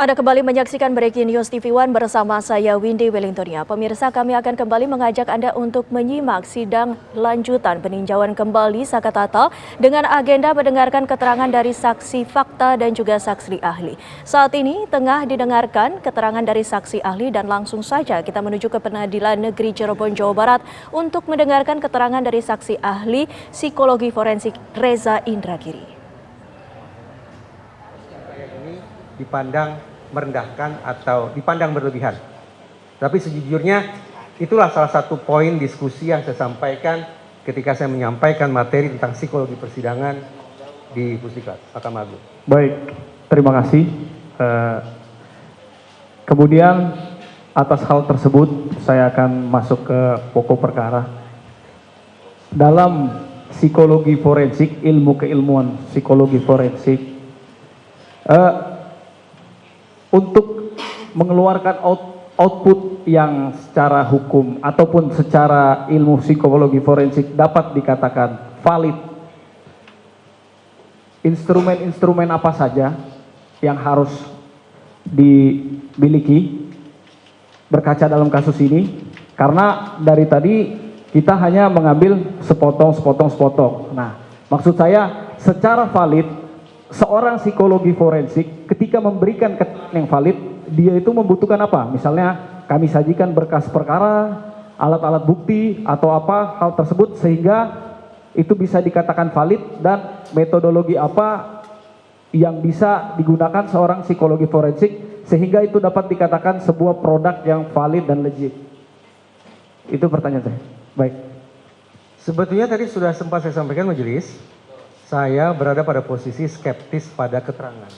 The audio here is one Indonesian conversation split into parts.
Anda kembali menyaksikan Breaking News TV One bersama saya Windy Wellingtonia. Pemirsa, kami akan kembali mengajak Anda untuk menyimak sidang lanjutan peninjauan kembali Sakatata dengan agenda mendengarkan keterangan dari saksi fakta dan juga saksi ahli. Saat ini tengah didengarkan keterangan dari saksi ahli dan langsung saja kita menuju ke Pengadilan Negeri Cirebon, Jawa Barat untuk mendengarkan keterangan dari saksi ahli psikologi forensik Reza Indragiri. Dipandang merendahkan atau dipandang berlebihan. Tapi sejujurnya itulah salah satu poin diskusi yang saya sampaikan ketika saya menyampaikan materi tentang psikologi persidangan di Pusdiklat Mahkamah Agung. Baik, terima kasih. Kemudian atas hal tersebut saya akan masuk ke pokok perkara. Dalam psikologi forensik, ilmu keilmuan psikologi forensik, untuk mengeluarkan output yang secara hukum ataupun secara ilmu psikologi forensik dapat dikatakan valid, instrumen-instrumen apa saja yang harus dimiliki berkaca dalam kasus ini, karena dari tadi kita hanya mengambil sepotong. Nah, maksud saya secara valid seorang psikologi forensik ketika memberikan keterangan yang valid, dia itu membutuhkan apa? Misalnya kami sajikan berkas perkara, alat-alat bukti atau apa hal tersebut sehingga itu bisa dikatakan valid, dan metodologi apa yang bisa digunakan seorang psikologi forensik sehingga itu dapat dikatakan sebuah produk yang valid dan legit. Itu pertanyaan saya. Baik. Sebetulnya tadi sudah sempat saya sampaikan majelis, saya berada pada posisi skeptis pada keterangan.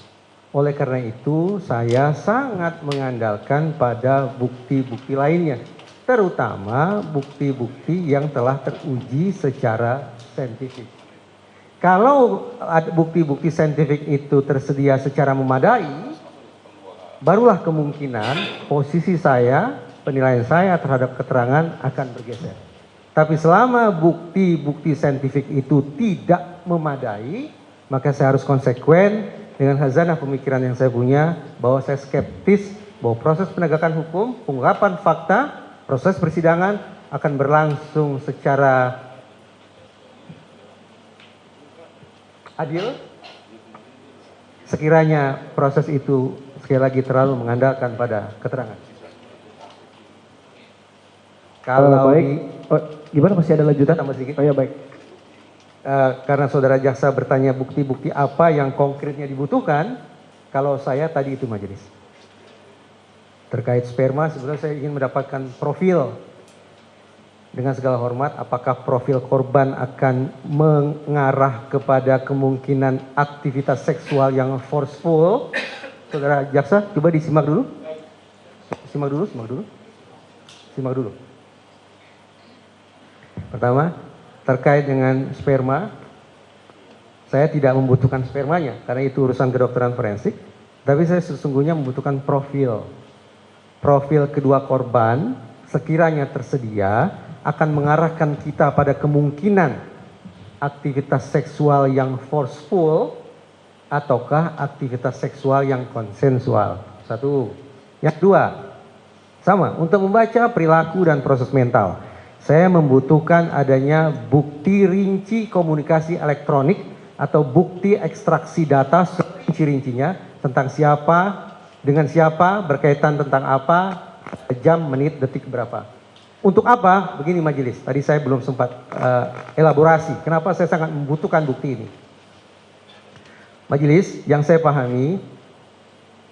Oleh karena itu, saya sangat mengandalkan pada bukti-bukti lainnya, terutama bukti-bukti yang telah teruji secara saintifik. Kalau bukti-bukti saintifik itu tersedia secara memadai, barulah kemungkinan posisi saya, penilaian saya terhadap keterangan akan bergeser. Tapi selama bukti-bukti saintifik itu tidak memadai, maka saya harus konsekuen dengan khazanah pemikiran yang saya punya, bahwa saya skeptis bahwa proses penegakan hukum, pengungkapan fakta, proses persidangan akan berlangsung secara adil. Sekiranya proses itu sekali lagi terlalu mengandalkan pada keterangan. Kalau baik. Gimana, masih ada lanjutan? Tambah sedikit. Oh ya, baik. Karena saudara jaksa bertanya bukti-bukti apa yang konkretnya dibutuhkan, kalau saya tadi itu majelis. Terkait sperma, sebenarnya saya ingin mendapatkan profil. Dengan segala hormat, apakah profil korban akan mengarah kepada kemungkinan aktivitas seksual yang forceful? Saudara jaksa, coba disimak dulu. Simak dulu. Pertama, terkait dengan sperma, saya tidak membutuhkan spermanya karena itu urusan kedokteran forensik, tapi saya sesungguhnya membutuhkan profil kedua korban. Sekiranya tersedia akan mengarahkan kita pada kemungkinan aktivitas seksual yang forceful ataukah aktivitas seksual yang konsensual. Satu. Yang kedua, sama, untuk membaca perilaku dan proses mental, saya membutuhkan adanya bukti rinci komunikasi elektronik atau bukti ekstraksi data rinci-rincinya tentang siapa, dengan siapa, berkaitan tentang apa, jam, menit, detik berapa. Untuk apa? Begini majelis, tadi saya belum sempat elaborasi kenapa saya sangat membutuhkan bukti ini. Majelis, yang saya pahami,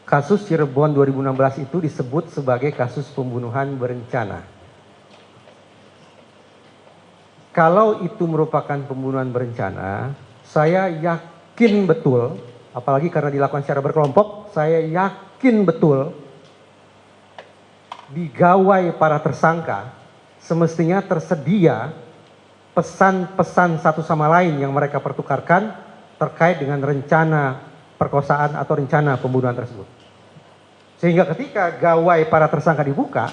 kasus Cirebon 2016 itu disebut sebagai kasus pembunuhan berencana. Kalau itu merupakan pembunuhan berencana, saya yakin betul, apalagi karena dilakukan secara berkelompok, saya yakin betul di gawai para tersangka semestinya tersedia pesan-pesan satu sama lain yang mereka pertukarkan terkait dengan rencana perkosaan atau rencana pembunuhan tersebut. Sehingga ketika gawai para tersangka dibuka,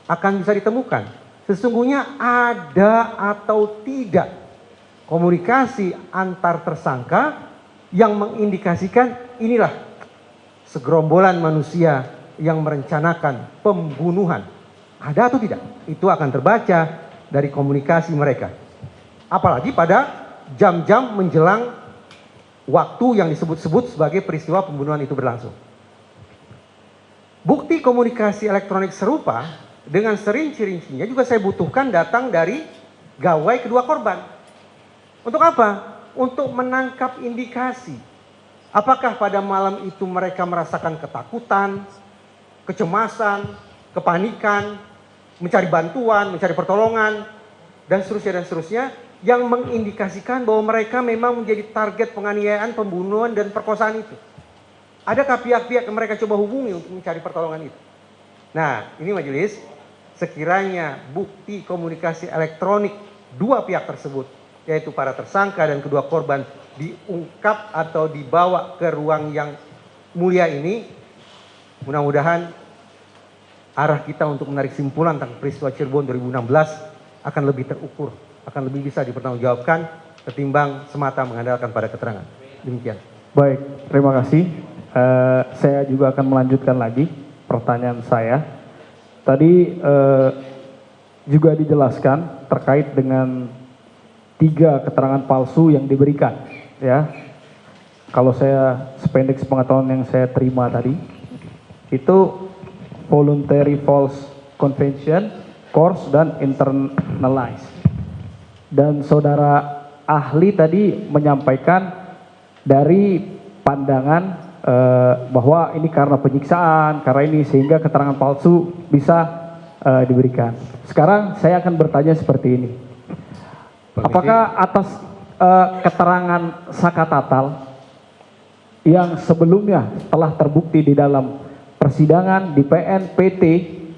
akan bisa ditemukan sesungguhnya ada atau tidak komunikasi antar tersangka yang mengindikasikan inilah segerombolan manusia yang merencanakan pembunuhan. Ada atau tidak? Itu akan terbaca dari komunikasi mereka. Apalagi pada jam-jam menjelang waktu yang disebut-sebut sebagai peristiwa pembunuhan itu berlangsung. Bukti komunikasi elektronik serupa dengan serinci-rincinya juga saya butuhkan datang dari gawai kedua korban. Untuk apa? Untuk menangkap indikasi. Apakah pada malam itu mereka merasakan ketakutan, kecemasan, kepanikan, mencari bantuan, mencari pertolongan, dan seterusnya, yang mengindikasikan bahwa mereka memang menjadi target penganiayaan, pembunuhan, dan perkosaan itu. Adakah pihak-pihak yang mereka coba hubungi untuk mencari pertolongan itu? Nah, ini majelis, sekiranya bukti komunikasi elektronik dua pihak tersebut, yaitu para tersangka dan kedua korban, diungkap atau dibawa ke ruang yang mulia ini, mudah-mudahan arah kita untuk menarik simpulan tentang peristiwa Cirebon 2016 akan lebih terukur, akan lebih bisa dipertanggungjawabkan ketimbang semata mengandalkan pada keterangan. Demikian. Baik, terima kasih. Saya juga akan melanjutkan lagi pertanyaan saya. Tadi juga dijelaskan terkait dengan 3 keterangan palsu yang diberikan, ya. Kalau saya sependek sepengetahuan yang saya terima tadi, itu voluntary false confession, coerce, dan internalized. Dan saudara ahli tadi menyampaikan dari pandangan bahwa ini karena penyiksaan, karena ini sehingga keterangan palsu bisa diberikan. Sekarang saya akan bertanya seperti ini. Apakah atas keterangan Sakatatal yang sebelumnya telah terbukti di dalam persidangan di PN, PT,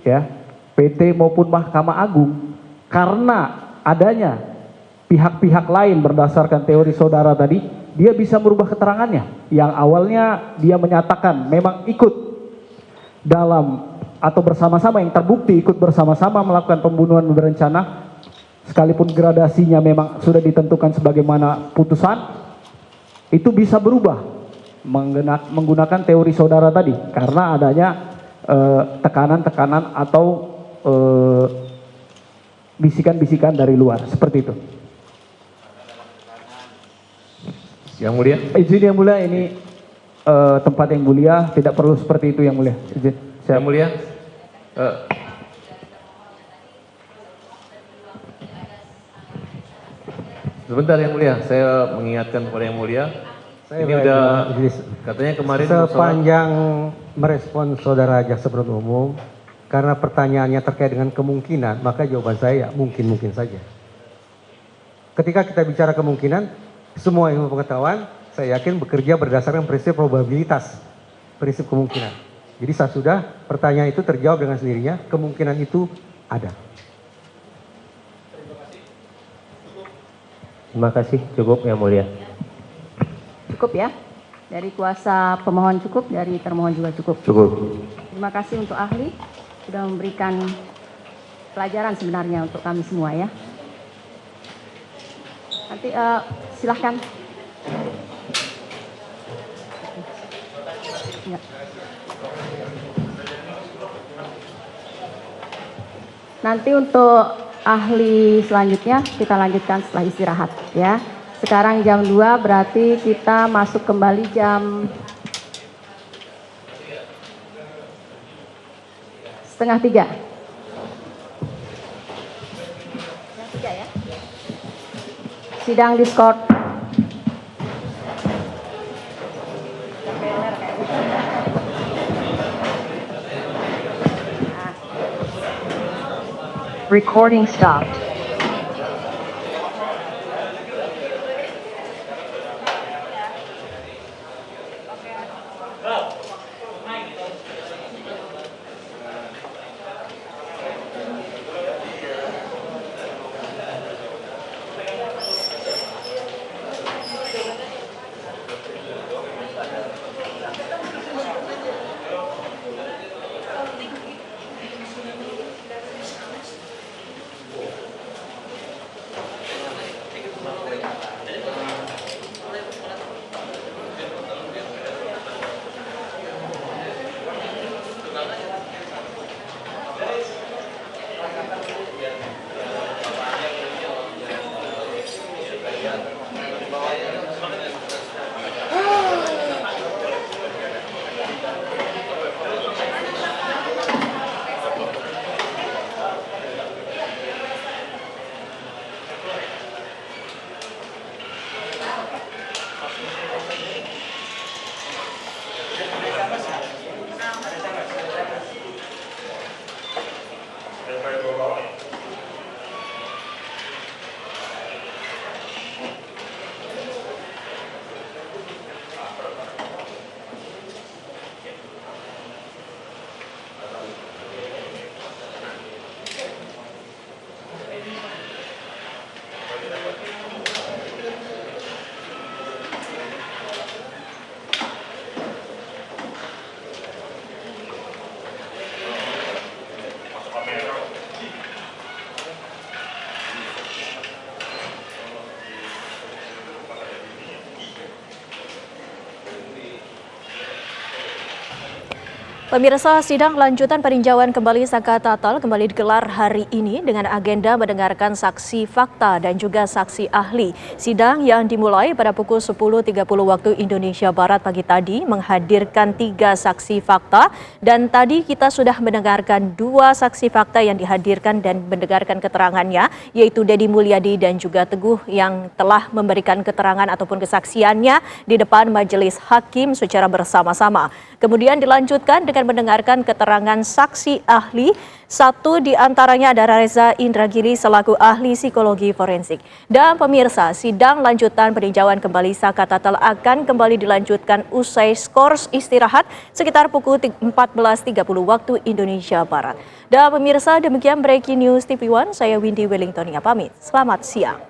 ya, PT maupun Mahkamah Agung, karena adanya pihak-pihak lain berdasarkan teori saudara tadi, dia bisa merubah keterangannya yang awalnya dia menyatakan memang ikut dalam atau bersama-sama, yang terbukti ikut bersama-sama melakukan pembunuhan berencana, sekalipun gradasinya memang sudah ditentukan sebagaimana putusan, itu bisa berubah menggunakan teori saudara tadi karena adanya tekanan-tekanan atau bisikan-bisikan dari luar, seperti itu. Yang mulia. Izin yang mulia, ini tempat yang mulia, tidak perlu seperti itu yang mulia. Izin. Yang mulia. Sebentar yang mulia, saya mengingatkan kepada yang mulia. Ini udah katanya kemarin sepanjang merespon saudara jaksa penuntut umum, karena pertanyaannya terkait dengan kemungkinan, maka jawaban saya mungkin saja. Ketika kita bicara kemungkinan, semua ilmu pengetahuan saya yakin bekerja berdasarkan prinsip probabilitas, prinsip kemungkinan. Jadi saat sudah pertanyaan itu terjawab dengan sendirinya, kemungkinan itu ada. Terima kasih, cukup yang mulia. Cukup ya, dari kuasa pemohon cukup, dari termohon juga cukup. Cukup. Terima kasih untuk ahli, sudah memberikan pelajaran sebenarnya untuk kami semua ya. Nanti silahkan. Ya. Nanti untuk ahli selanjutnya kita lanjutkan setelah istirahat ya. Sekarang jam 2, berarti kita masuk kembali jam 2:30. Jam 3 ya. Sidang Discord. Recording stopped. Pemirsa, sidang lanjutan peninjauan kembali Saka Tatal kembali digelar hari ini dengan agenda mendengarkan saksi fakta dan juga saksi ahli. Sidang yang dimulai pada pukul 10.30 waktu Indonesia Barat pagi tadi menghadirkan 3 saksi fakta dan tadi kita sudah mendengarkan 2 saksi fakta yang dihadirkan dan mendengarkan keterangannya, yaitu Deddy Mulyadi dan juga Teguh yang telah memberikan keterangan ataupun kesaksiannya di depan majelis hakim secara bersama-sama. Kemudian dilanjutkan dengan mendengarkan keterangan saksi ahli. 1 di antaranya adalah Reza Indragiri selaku ahli psikologi forensik. Dan pemirsa, sidang lanjutan peninjauan kembali Saka Tatal akan kembali dilanjutkan usai skors istirahat sekitar pukul 14.30 waktu Indonesia Barat. Dan pemirsa, demikian Breaking News TV One, saya Windy Wellingtonia pamit. Selamat siang.